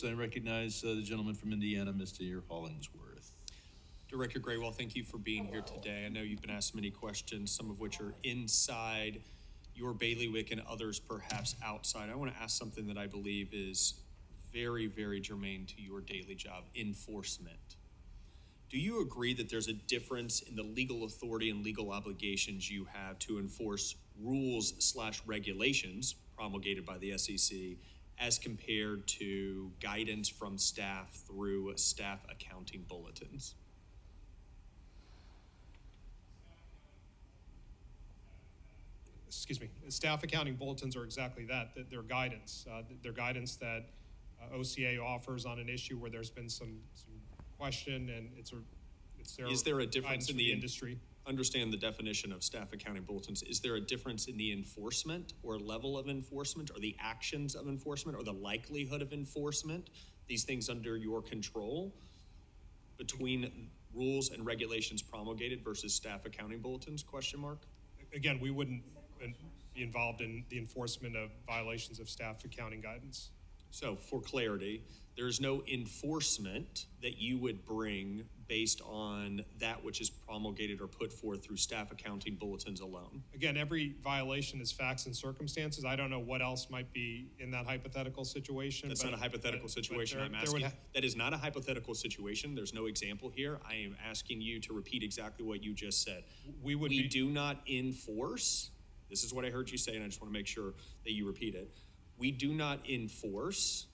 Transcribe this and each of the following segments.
votes. I recognize the gentleman from Indiana, Mr. Hollingsworth. Director Grewal, thank you for being here today. I know you've been asked many questions, some of which are inside your bailiwick and others perhaps outside. I want to ask something that I believe is very, very germane to your daily job: enforcement. Do you agree that there's a difference in the legal authority and legal obligations you have to enforce rules/regulations promulgated by the SEC as compared to guidance from staff through staff accounting bulletins? Excuse me, staff accounting bulletins are exactly that. They're guidance. They're guidance that OCA offers on an issue where there's been some question, and it's their Is there a difference in the industry? Understand the definition of staff accounting bulletins. Is there a difference in the enforcement or level of enforcement or the actions of enforcement or the likelihood of enforcement, these things under your control, between rules and regulations promulgated versus staff accounting bulletins, question mark? Again, we wouldn't be involved in the enforcement of violations of staff accounting guidance. So for clarity, there's no enforcement that you would bring based on that which is promulgated or put forth through staff accounting bulletins alone. Again, every violation is facts and circumstances. I don't know what else might be in that hypothetical situation. That's not a hypothetical situation. I'm asking. That is not a hypothetical situation. There's no example here. I am asking you to repeat exactly what you just said. We do not enforce. This is what I heard you say, and I just want to make sure that you repeat it. We do not enforce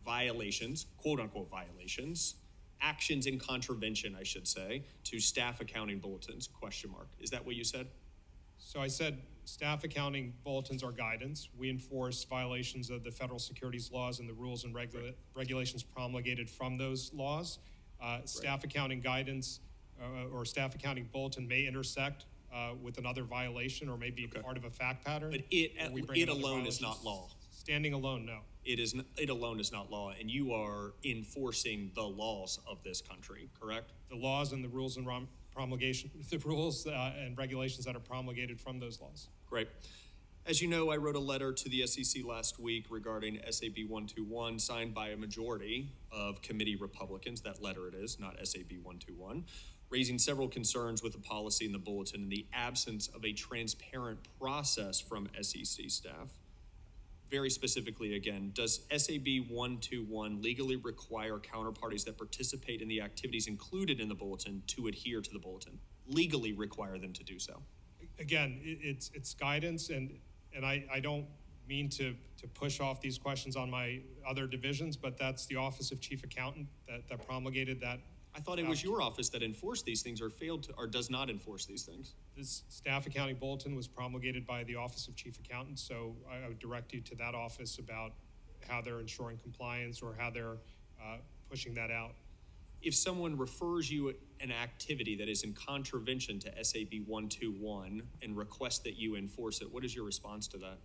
violations, quote unquote violations, actions in contravention, I should say, to staff accounting bulletins, question mark. Is that what you said? So I said staff accounting bulletins are guidance. We enforce violations of the federal securities laws and the rules and regulations promulgated from those laws. Staff accounting guidance or staff accounting bulletin may intersect with another violation or maybe part of a fact pattern. But it alone is not law. Standing alone, no. It alone is not law, and you are enforcing the laws of this country, correct? The laws and the rules and promulgation, the rules and regulations that are promulgated from those laws. Great. As you know, I wrote a letter to the SEC last week regarding SAB 121, signed by a majority of committee Republicans. That letter it is, not SAB 121. Raising several concerns with the policy in the bulletin and the absence of a transparent process from SEC staff. Very specifically, again, does SAB 121 legally require counterparties that participate in the activities included in the bulletin to adhere to the bulletin? Legally require them to do so? Again, it's guidance, and I don't mean to push off these questions on my other divisions, but that's the Office of Chief Accountant that promulgated that. I thought it was your office that enforced these things or failed to, or does not enforce these things. This staff accounting bulletin was promulgated by the Office of Chief Accountant, so I would direct you to that office about how they're ensuring compliance or how they're pushing that out. If someone refers you an activity that is in contravention to SAB 121 and requests that you enforce it, what is your response to that?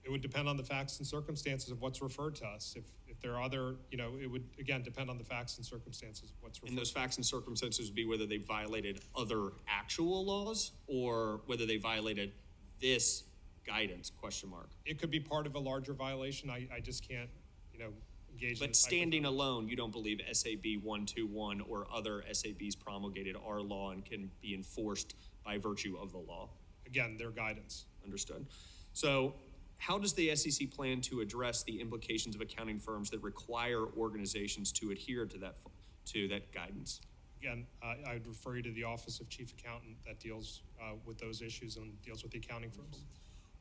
It would depend on the facts and circumstances of what's referred to us. If there are other, it would, again, depend on the facts and circumstances of what's referred to. And those facts and circumstances would be whether they violated other actual laws or whether they violated this guidance, question mark. It could be part of a larger violation. I just can't, engage in. But standing alone, you don't believe SAB 121 or other SABs promulgated are law and can be enforced by virtue of the law? Again, their guidance. Understood. So how does the SEC plan to address the implications of accounting firms that require organizations to adhere to that guidance? Again, I would refer you to the Office of Chief Accountant that deals with those issues and deals with the accounting firms.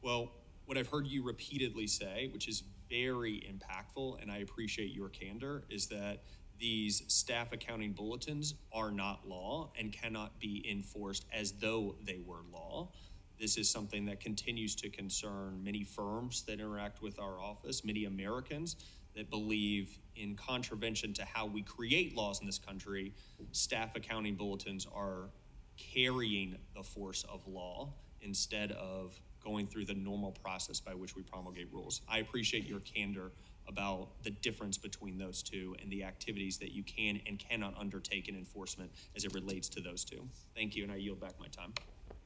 Well, what I've heard you repeatedly say, which is very impactful, and I appreciate your candor, is that these staff accounting bulletins are not law and cannot be enforced as though they were law. This is something that continues to concern many firms that interact with our office, many Americans that believe in contravention to how we create laws in this country, staff accounting bulletins are carrying the force of law instead of going through the normal process by which we promulgate rules. I appreciate your candor about the difference between those two and the activities that you can and cannot undertake in enforcement as it relates to those two. Thank you, and I yield back my time.